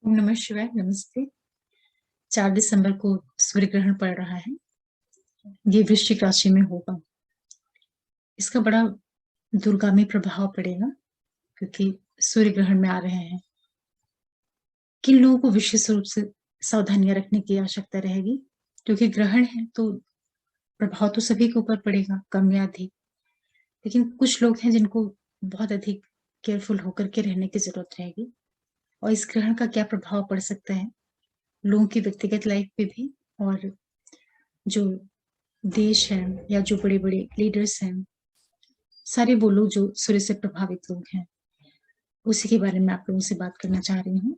ओम नमः शिवाय। नमस्ते। 4 दिसंबर को सूर्य ग्रहण पड़ रहा है। ये वृश्चिक राशि में होगा। इसका बड़ा दूरगामी प्रभाव पड़ेगा क्योंकि सूर्य ग्रहण में आ रहे हैं। किन लोगों को विशेष रूप से सावधानियां रखने की आवश्यकता रहेगी? क्योंकि ग्रहण है तो प्रभाव तो सभी के ऊपर पड़ेगा, कम या अधिक। लेकिन कुछ लोग हैं जिनको बहुत अधिक केयरफुल होकर के रहने की जरूरत रहेगी। और इस ग्रहण का क्या प्रभाव पड़ सकता है लोगों की व्यक्तिगत लाइफ पे भी, और जो देश है या जो बड़े-बड़े लीडर्स हैं, सारे वो लोग जो सूर्य से प्रभावित लोग हैं, उसी के बारे में आप लोगों से बात करना चाह रही हूँ।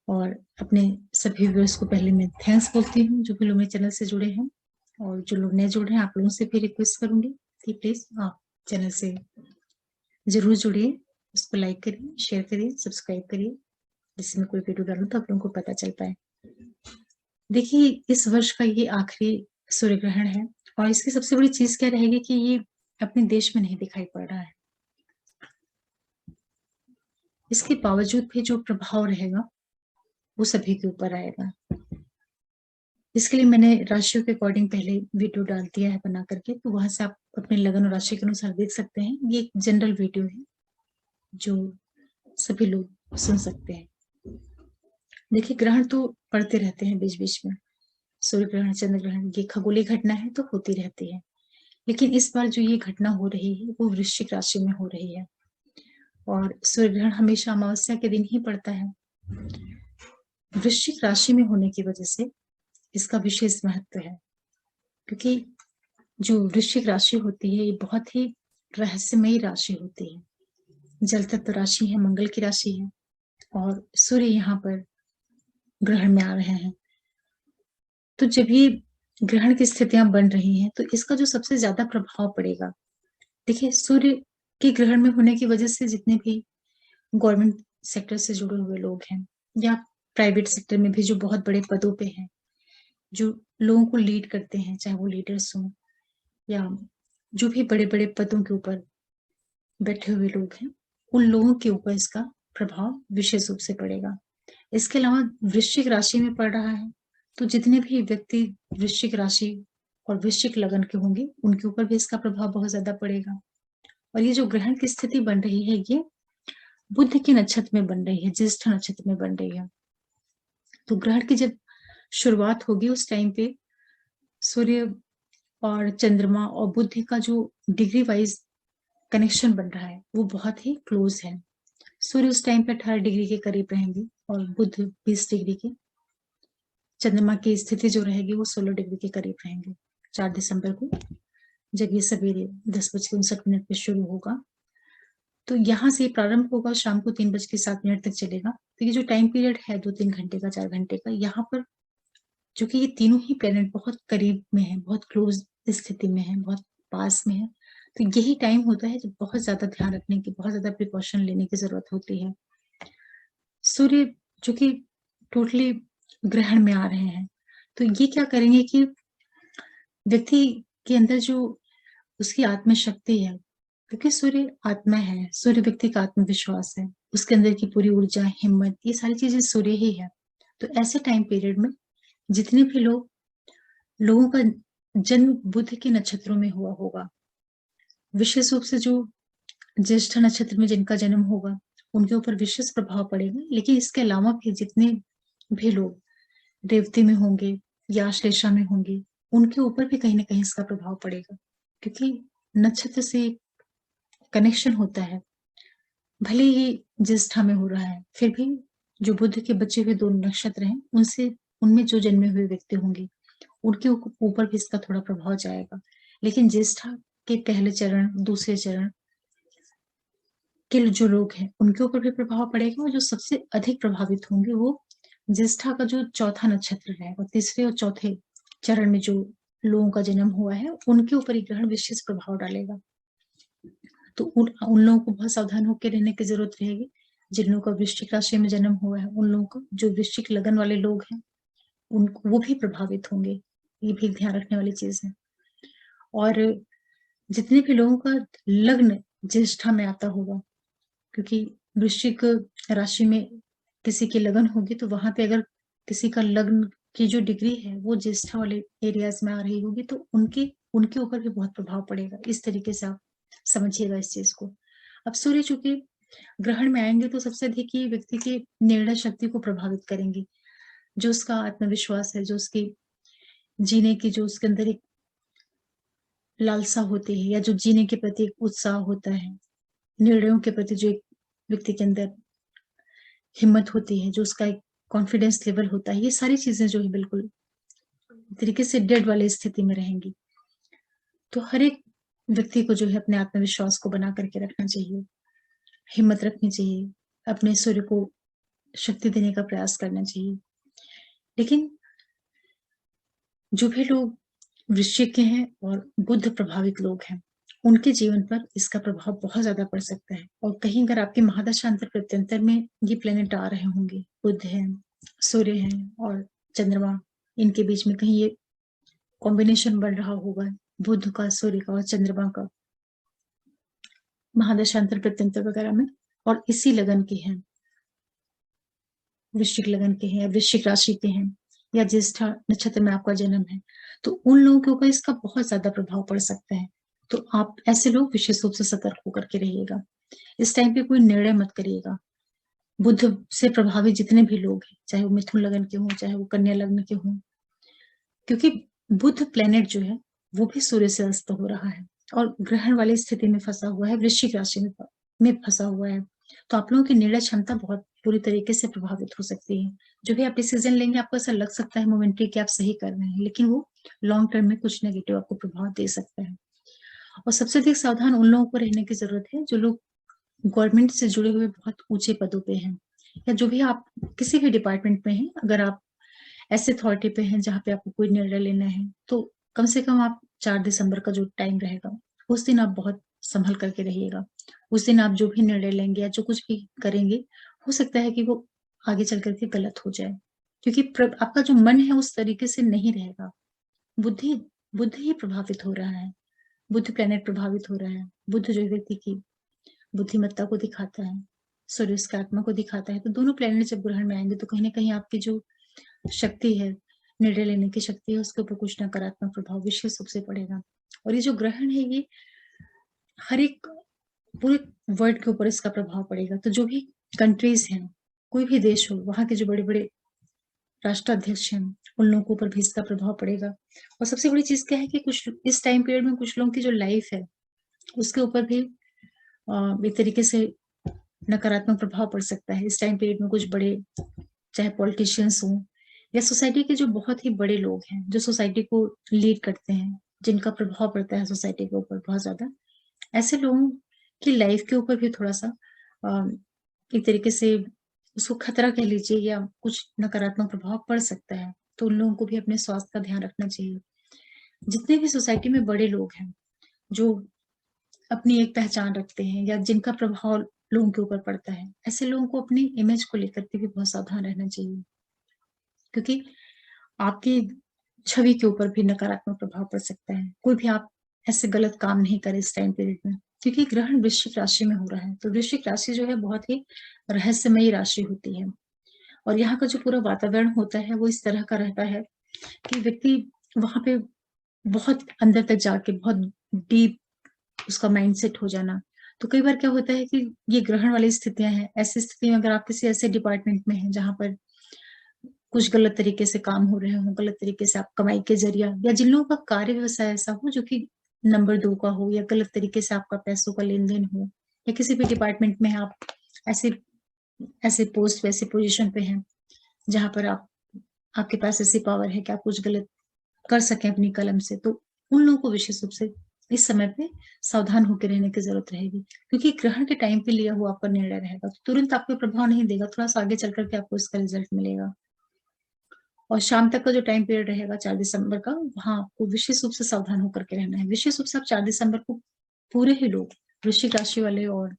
और अपने सभी व्यूअर्स को पहले मैं थैंक्स बोलती हूँ जो भी लोग मेरे चैनल से जुड़े हैं, और जो लोग नए जुड़े हैं आप लोगों से भी रिक्वेस्ट करूंगी कि प्लीज आप चैनल से जरूर जुड़िए, उसको लाइक करिए, शेयर करिए, सब्सक्राइब करिए, जिससे मैं कोई वीडियो डालूं तो आप लोगों को पता चल पाए। देखिए, इस वर्ष का ये आखिरी सूर्य ग्रहण है और इसकी सबसे बड़ी चीज क्या रहेगी कि ये अपने देश में नहीं दिखाई पड़ रहा है। इसके बावजूद भी जो प्रभाव रहेगा वो सभी के ऊपर आएगा। इसके लिए मैंने राशियों के अकॉर्डिंग पहले वीडियो डाल दिया है बना करके, तो वहां से आप अपने लगन और राशि के अनुसार देख सकते हैं। ये एक जनरल वीडियो है जो सभी लोग सुन सकते हैं। देखिए, ग्रहण तो पड़ते रहते हैं बीच बीच में, सूर्य ग्रहण, चंद्र ग्रहण, ये खगोलीय घटना है तो होती रहती है। लेकिन इस बार जो ये घटना हो रही है वो वृश्चिक राशि में हो रही है और सूर्य ग्रहण हमेशा अमावस्या के दिन ही पड़ता है। वृश्चिक राशि में होने की वजह से इसका विशेष महत्व है, क्योंकि जो वृश्चिक राशि होती है ये बहुत ही रहस्यमयी राशि होती है। जल तत्व राशि है, मंगल की राशि है और सूर्य यहाँ पर ग्रहण में आ रहे हैं। तो जब ये ग्रहण की स्थितियां बन रही हैं तो इसका जो सबसे ज्यादा प्रभाव पड़ेगा, देखिए, सूर्य के ग्रहण में होने की वजह से जितने भी गवर्नमेंट सेक्टर से जुड़े हुए लोग हैं या प्राइवेट सेक्टर में भी जो बहुत बड़े पदों पे हैं, जो लोगों को लीड करते हैं, चाहे वो लीडर्स हों या जो भी बड़े बड़े पदों के ऊपर बैठे हुए लोग हैं, उन लोगों के ऊपर इसका प्रभाव विशेष रूप से पड़ेगा। इसके अलावा वृश्चिक राशि में पड़ रहा है तो जितने भी व्यक्ति वृश्चिक राशि और वृश्चिक लगन के होंगे उनके ऊपर भी इसका प्रभाव बहुत ज्यादा पड़ेगा। और ये जो ग्रहण की स्थिति बन रही है ये बुध के नक्षत्र में बन रही है, ज्येष्ठ नक्षत्र में बन रही है। तो ग्रहण की जब शुरुआत होगी उस टाइम पे सूर्य और चंद्रमा और बुध का जो डिग्री वाइज कनेक्शन बन रहा है वो बहुत ही क्लोज है। सूर्य उस टाइम पे 18 डिग्री के करीब रहेंगे और बुध 20 डिग्री के। चंद्रमा की स्थिति जो रहेगी वो 16 डिग्री के करीब रहेंगे 4 दिसंबर को, जब ये सवेरे 10:59 पे शुरू होगा। तो यहाँ से प्रारंभ होगा, शाम को 3:07 तक चलेगा। तो ये जो टाइम पीरियड है 2-3 घंटे का, 4 घंटे का, यहाँ पर जो कि ये तीनों ही प्लेनेट बहुत करीब में है, बहुत क्लोज स्थिति में है, बहुत पास में है, तो यही टाइम होता है जब बहुत ज्यादा ध्यान रखने की, बहुत ज्यादा प्रिकॉशन लेने की जरूरत होती है। सूर्य जो कि टोटली ग्रहण में आ रहे हैं तो ये क्या करेंगे कि व्यक्ति के अंदर जो उसकी आत्मशक्ति है, क्योंकि सूर्य आत्मा है, सूर्य व्यक्ति का आत्मविश्वास है, उसके अंदर की पूरी ऊर्जा, हिम्मत, ये सारी चीजें सूर्य ही है। तो ऐसे टाइम पीरियड में जितने भी लोगों का जन्म बुध के नक्षत्रों में हुआ होगा, विशेष रूप से जो ज्येष्ठ नक्षत्र में जिनका जन्म होगा उनके ऊपर विशेष प्रभाव पड़ेगा। लेकिन इसके अलावा भी जितने भी लोग रेवती में होंगे या आश्लेषा में होंगे उनके ऊपर भी कहीं ना कहीं इसका प्रभाव पड़ेगा, क्योंकि नक्षत्र से कनेक्शन होता है। भले ही ज्येष्ठा में हो रहा है फिर भी जो बुध के बचे हुए दोनों नक्षत्र हैं उनसे, उनमें जो जन्मे हुए व्यक्ति होंगे उनके ऊपर भी इसका थोड़ा प्रभाव जाएगा। लेकिन ज्येष्ठा के पहले चरण, दूसरे चरण के जो लोग हैं उनके ऊपर भी प्रभाव पड़ेगा, और जो सबसे अधिक प्रभावित होंगे वो ज्येष्ठा का जो चौथा नक्षत्र रहेगा, तीसरे और चौथे चरण में जो लोगों का जन्म हुआ है उनके ऊपर ये ग्रहण विशेष प्रभाव डालेगा। तो उन लोगों को बहुत सावधान होकर रहने की जरूरत रहेगी। जिन लोगों का वृश्चिक राशि में जन्म हुआ है उन लोगों को, जो वृश्चिक लगन वाले लोग हैं उनको, वो भी प्रभावित होंगे, ये भी ध्यान रखने वाली चीज है। और जितने भी लोगों का लग्न ज्येष्ठा में आता होगा, क्योंकि वृश्चिक राशि में किसी की लगन होगी तो वहां पे अगर किसी का लग्न की जो डिग्री है वो ज्येष्ठा वाले एरियाज में आ रही होगी तो उनके उनके ऊपर भी बहुत प्रभाव पड़ेगा। इस तरीके से आप समझिएगा इस चीज को। अब सूर्य चूंकि ग्रहण में आएंगे तो सबसे अधिक ये व्यक्ति की निर्णय शक्ति को प्रभावित करेंगे। जो उसका आत्मविश्वास है, जो उसकी जीने की, जो उसके अंदर एक लालसा होती है या जो जीने के प्रति एक उत्साह होता है, निर्णयों के प्रति जो एक व्यक्ति के अंदर हिम्मत होती है, जो उसका एक कॉन्फिडेंस लेवल होता है, ये सारी चीजें जो है बिल्कुल तरीके से डेड वाली स्थिति में रहेंगी। तो हर एक व्यक्ति को जो है अपने आत्मविश्वास को बना करके रखना चाहिए, हिम्मत रखनी चाहिए, अपने सूर्य को शक्ति देने का प्रयास करना चाहिए। लेकिन जो भी लोग वृश्चिक के हैं और बुध प्रभावित लोग हैं, उनके जीवन पर इसका प्रभाव बहुत ज्यादा पड़ सकता है। और कहीं अगर आपके महादशांतर प्रत्यंतर में ये प्लेनेट आ रहे होंगे, बुध है, सूर्य है और चंद्रमा, इनके बीच में कहीं ये कॉम्बिनेशन बन रहा होगा बुध का, सूर्य का और चंद्रमा का महादशांतर प्रत्यंतर वगैरह में, और इसी लगन के हैं, वृश्चिक लगन के हैं या वृश्चिक राशि के हैं या ज्येष्ठा नक्षत्र में आपका जन्म है, तो उन लोगों के ऊपर इसका बहुत ज्यादा प्रभाव पड़ सकता है। तो आप ऐसे लोग विशेष रूप से सतर्क होकर के रहिएगा। इस टाइम पे कोई निर्णय मत करिएगा। बुध से प्रभावित जितने भी लोग हैं, चाहे वो मिथुन लगन के हों, चाहे वो कन्या लग्न के हों, क्योंकि बुध प्लेनेट जो है वो भी सूर्य से अस्त हो रहा है और ग्रहण वाली स्थिति में फंसा हुआ है, वृश्चिक राशि में फंसा हुआ है। तो आप लोगों की निर्णय क्षमता बहुत पूरी तरीके से प्रभावित हो सकती है। जो भी आप डिसीजन लेंगे आपको ऐसा लग सकता है मोमेंटरी कि आप सही कर रहे हैं, लेकिन वो लॉन्ग टर्म में कुछ नेगेटिव आपको प्रभाव दे सकता है। और सबसे अधिक सावधान उन लोगों को रहने की जरूरत है जो लोग गवर्नमेंट से जुड़े हुए बहुत ऊंचे पदों पे हैं, या जो भी आप किसी भी डिपार्टमेंट में हैं। अगर आप ऐसे अथॉरिटी पे हैं जहाँ पे आपको कोई निर्णय लेना है, तो कम से कम आप 4 दिसंबर का जो टाइम रहेगा उस दिन आप बहुत संभल करके रहिएगा। उस दिन आप जो भी निर्णय लेंगे या जो कुछ भी करेंगे, हो सकता है कि वो आगे चल करके गलत हो जाए, क्योंकि आपका जो मन है उस तरीके से नहीं रहेगा। बुद्धि बुद्धि ही प्रभावित हो रहा है, बुद्ध प्लेनेट प्रभावित हो रहा है। बुद्ध जो व्यक्ति की बुद्धिमत्ता को दिखाता है, सूर्य उसके आत्मा को दिखाता है, तो दोनों प्लेनेट जब ग्रहण में आएंगे तो कहीं ना कहीं आपकी जो शक्ति है, निर्णय लेने की शक्ति है, उसके ऊपर कुछ नकारात्मक प्रभाव विशेष रूप से पड़ेगा। और ये जो ग्रहण है ये हर एक पूरे वर्ल्ड के ऊपर इसका प्रभाव पड़ेगा। तो जो भी कंट्रीज हैं, कोई भी देश हो, वहां के जो बड़े बड़े राष्ट्राध्यक्ष हैं, उन लोगों के ऊपर भी इसका प्रभाव पड़ेगा। और सबसे बड़ी चीज क्या है कि कुछ इस टाइम पीरियड में कुछ लोगों की जो लाइफ है उसके ऊपर भी एक तरीके से नकारात्मक प्रभाव पड़ सकता है। इस टाइम पीरियड में कुछ बड़े, चाहे पॉलिटिशियंस हों या सोसाइटी के जो बहुत ही बड़े लोग हैं, जो सोसाइटी को लीड करते हैं, जिनका प्रभाव पड़ता है सोसाइटी के ऊपर बहुत ज्यादा, ऐसे लोगों की लाइफ के ऊपर भी थोड़ा सा अ, एक तरीके से उसको खतरा कह लीजिए या कुछ नकारात्मक प्रभाव पड़ सकता है। तो उन लोगों को भी अपने स्वास्थ्य का ध्यान रखना चाहिए। जितने भी सोसाइटी में बड़े लोग हैं जो अपनी एक पहचान रखते हैं या जिनका प्रभाव लोगों के ऊपर पड़ता है, ऐसे लोगों को अपनी इमेज को लेकर के भी बहुत सावधान रहना चाहिए, क्योंकि आपकी छवि के ऊपर भी नकारात्मक प्रभाव पड़ सकता है। कोई भी आप ऐसे गलत काम नहीं करे इस टाइम पीरियड में, क्योंकि ग्रहण वृश्चिक राशि में हो रहा है। तो वृश्चिक राशि जो है बहुत ही रहस्यमयी राशि होती है और यहाँ का जो पूरा वातावरण होता है वो इस तरह का रहता है कि व्यक्ति वहां पे बहुत अंदर तक जाके बहुत डीप उसका माइंड सेट हो जाना। तो कई बार क्या होता है कि ये ग्रहण वाली स्थितियां हैं, ऐसी स्थिति में अगर आप किसी ऐसे डिपार्टमेंट में हैं जहां पर कुछ गलत तरीके से काम हो रहे हो, गलत तरीके से आप कमाई के जरिया, या जिन लोगों का कार्य व्यवसाय ऐसा हो जो कि नंबर 2 का हो, या गलत तरीके से आपका पैसों का लेन देन हो, या किसी भी डिपार्टमेंट में आप ऐसे ऐसे पोस्ट वैसे पोजीशन पे हैं जहां पर आपके पास ऐसी पावर है कि आप कुछ गलत कर सकें अपनी कलम से, तो उन लोगों को विशेष रूप से इस समय पे सावधान होकर रहने की जरूरत रहेगी, क्योंकि ग्रहण के टाइम पे लिया हुआ आपका निर्णय रहेगा तो तुरंत आपको प्रभाव नहीं देगा, थोड़ा सा आगे चल करके आपको इसका रिजल्ट मिलेगा। और शाम तक का जो टाइम पीरियड रहेगा 4 दिसंबर का, वहां आपको विशेष रूप से सावधान होकर के रहना है। विशेष रूप से आप 4 दिसंबर को पूरे ही लोग, वृश्चिक राशि वाले और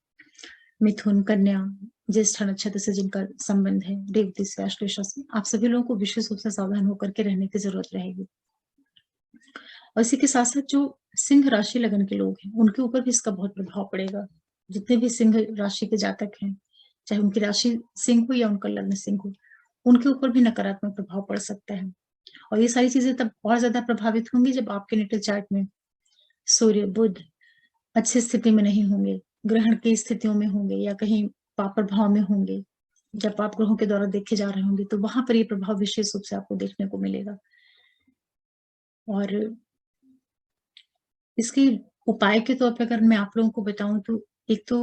मिथुन, कन्या, ज्येष्ठा नक्षत्र से जिनका संबंध है, रेवती से, आश्लेषा से, आप सभी लोगों को विशेष रूप से सावधान होकर के रहने की जरूरत रहेगी। और इसी के साथ साथ जो सिंह राशि लगन के लोग हैं उनके ऊपर भी इसका बहुत प्रभाव पड़ेगा। जितने भी सिंह राशि के जातक हैं, चाहे उनकी राशि सिंह हो या उनका लग्न सिंह हो, उनके ऊपर भी नकारात्मक प्रभाव पड़ सकता है। और ये सारी चीजें तब और ज्यादा प्रभावित होंगी जब आपके नेटल चार्ट में सूर्य बुध अच्छी स्थिति में नहीं होंगे, ग्रहण की स्थितियों में होंगे या कहीं पाप प्रभाव में होंगे। जब आप ग्रहों के द्वारा देखे जा रहे होंगे तो वहां पर ये प्रभाव विशेष रूप से आपको देखने को मिलेगा। और इसके उपाय के तौर पे अगर मैं आप लोगों को बताऊं तो एक तो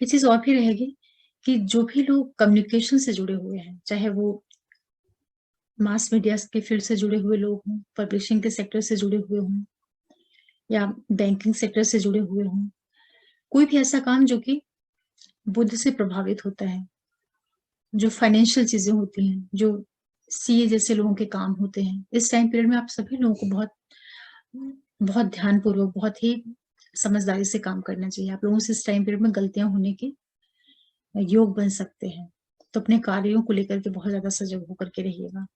ये चीज और भी रहेगी कि जो भी लोग कम्युनिकेशन से जुड़े हुए हैं, चाहे वो मास मीडिया के फील्ड से जुड़े हुए लोग हों, पब्लिशिंग के सेक्टर से जुड़े हुए हों या बैंकिंग सेक्टर से जुड़े हुए हों, कोई भी ऐसा काम जो कि बुध से प्रभावित होता है, जो फाइनेंशियल चीजें होती हैं, जो सीए जैसे लोगों के काम होते हैं, इस टाइम पीरियड में आप सभी लोगों को बहुत बहुत ध्यानपूर्वक, बहुत ही समझदारी से काम करना चाहिए। आप लोगों से इस टाइम पीरियड में गलतियां होने के योग बन सकते हैं, तो अपने कार्यों को लेकर के बहुत ज्यादा सजग होकर के रहिएगा।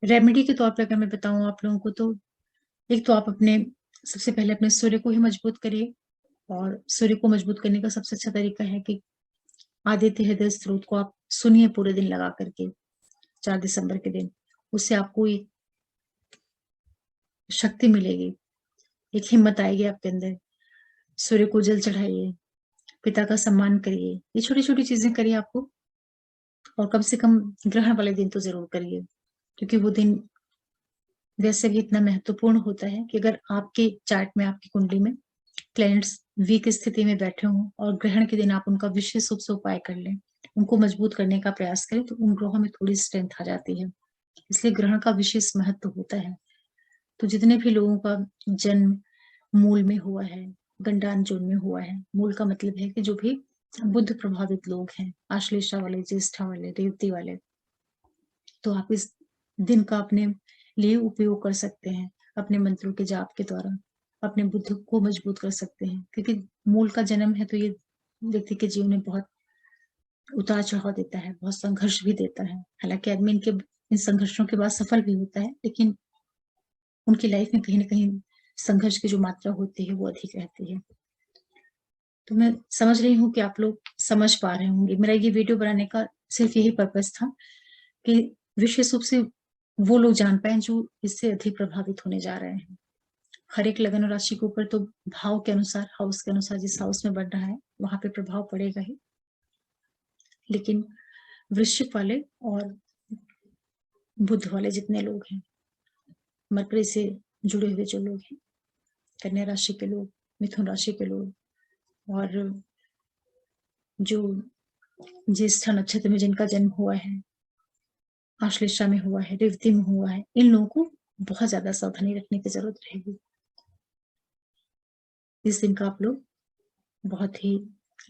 रेमेडी के तौर पर अगर मैं बताऊं आप लोगों को तो एक तो आप अपने सबसे पहले अपने सूर्य को ही मजबूत करिए। और सूर्य को मजबूत करने का सबसे अच्छा तरीका है कि आदित्य हृदय स्त्रोत को आप सुनिए पूरे दिन लगा करके 4 दिसंबर के दिन। उससे आपको एक शक्ति मिलेगी, एक हिम्मत आएगी आपके अंदर। सूर्य को जल चढ़ाइए, पिता का सम्मान करिए, ये छोटी छोटी चीजें करिए आपको। और कम से कम ग्रहण वाले दिन तो जरूर करिए, क्योंकि वो दिन वैसे भी इतना महत्वपूर्ण होता है कि अगर आपके चार्ट में, आपकी कुंडली में प्लैनेट्स वीक स्थिति में बैठे हों और ग्रहण के दिन आप उनका विशेष रूप से उपाय कर लें, उनको मजबूत करने का प्रयास करें, तो उन ग्रहों में थोड़ी स्ट्रेंथ आ जाती है। इसलिए ग्रहण का विशेष महत्व होता है। तो जितने भी लोगों का जन्म मूल में हुआ है, गंडान जोन में हुआ है, मूल का मतलब है कि जो भी बुद्ध प्रभावित लोग हैं, आश्लेषा वाले, ज्येष्ठा वाले, रेवती वाले, तो आप इस दिन का अपने लिए उपयोग कर सकते हैं। अपने मंत्रों के जाप के द्वारा अपने बुद्ध को मजबूत कर सकते हैं, क्योंकि मूल का जन्म है तो ये व्यक्ति के जीवन में बहुत उतार चढ़ाव देता है, बहुत संघर्ष भी देता है। हालांकि आदमी इनके इन संघर्षों के बाद सफल भी होता है, लेकिन उनकी लाइफ में कहीं ना कहीं संघर्ष की जो मात्रा होती है वो अधिक रहती है। तो मैं समझ रही हूँ कि आप लोग समझ पा रहे होंगे। मेरा ये वीडियो बनाने का सिर्फ यही पर्पस था कि विशेष रूप से वो लोग जान पाए जो इससे अधिक प्रभावित होने जा रहे हैं। हर एक लगन और राशि के ऊपर तो भाव के अनुसार, हाउस के अनुसार, जिस हाउस में बढ़ रहा है वहां पे प्रभाव पड़ेगा ही। लेकिन वृश्चिक वाले और बुध वाले जितने लोग हैं, मकरी से जुड़े हुए जो लोग हैं, कन्या राशि के लोग, मिथुन राशि के लोग, और जो ज्येष्ठा नक्षत्र में जिनका जन्म हुआ है, आश्लेषा में हुआ है, रेवती में हुआ है, इन लोगों को बहुत ज्यादा सावधानी रखने की जरूरत रहेगी। इस दिन का आप लोग बहुत ही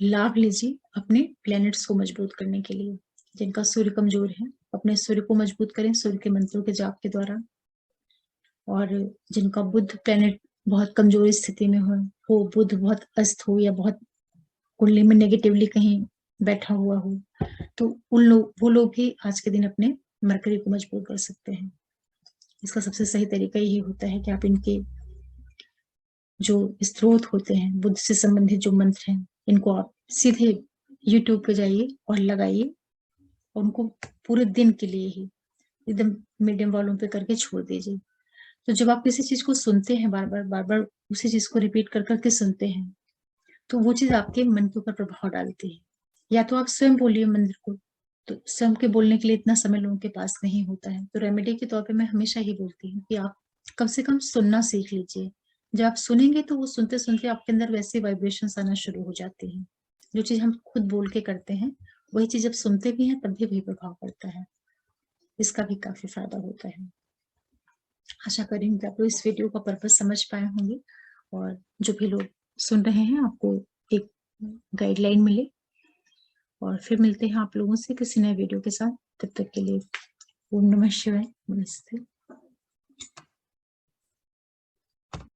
लाभ लीजिए अपने प्लैनेट्स को मजबूत करने के लिए। जिनका सूर्य कमजोर है, अपने सूर्य को मजबूत करें सूर्य के मंत्रों के जाप के द्वारा। और जिनका बुध प्लैनेट बहुत कमजोर स्थिति में हो, बुध बहुत अस्त हो या बहुत कुंडली में नेगेटिवली कहीं बैठा हुआ हो, तो वो लोग भी आज के दिन अपने मरकरी को मजबूत कर सकते हैं। इसका सबसे सही तरीका यही होता है कि आप इनके जो स्त्रोत होते हैं, बुद्ध से संबंधित जो मंत्र हैं, इनको आप सीधे यूट्यूब पे जाइए और लगाइए, और उनको पूरे दिन के लिए ही एकदम मीडियम वॉल्यूम पे करके छोड़ दीजिए। तो जब आप किसी चीज को सुनते हैं, बार बार उसी चीज को रिपीट कर करके सुनते हैं, तो वो चीज आपके मन के ऊपर प्रभाव डालती है। या तो आप स्वयं बोलिए मंत्र को, तो स्वयं के बोलने के लिए इतना समय लोगों के पास नहीं होता है, तो रेमेडी के तौर पे मैं हमेशा ही बोलती हूँ कि आप कम से कम सुनना सीख लीजिए। जब आप सुनेंगे तो वो सुनते सुनते आपके अंदर वैसे वाइब्रेशंस आना शुरू हो जाती हैं। जो चीज हम खुद बोल के करते हैं, वही चीज जब सुनते भी हैं तब भी वही प्रभाव पड़ता है। इसका भी काफी फायदा होता है। आशा करेंगे कि आप लोग इस वीडियो का पर्पस समझ पाए होंगे, और जो भी लोग सुन रहे हैं आपको एक गाइडलाइन मिले। और फिर मिलते हैं आप लोगों से किसी नए वीडियो के साथ। तब तक के लिए ओम नमः शिवाय, नमस्ते।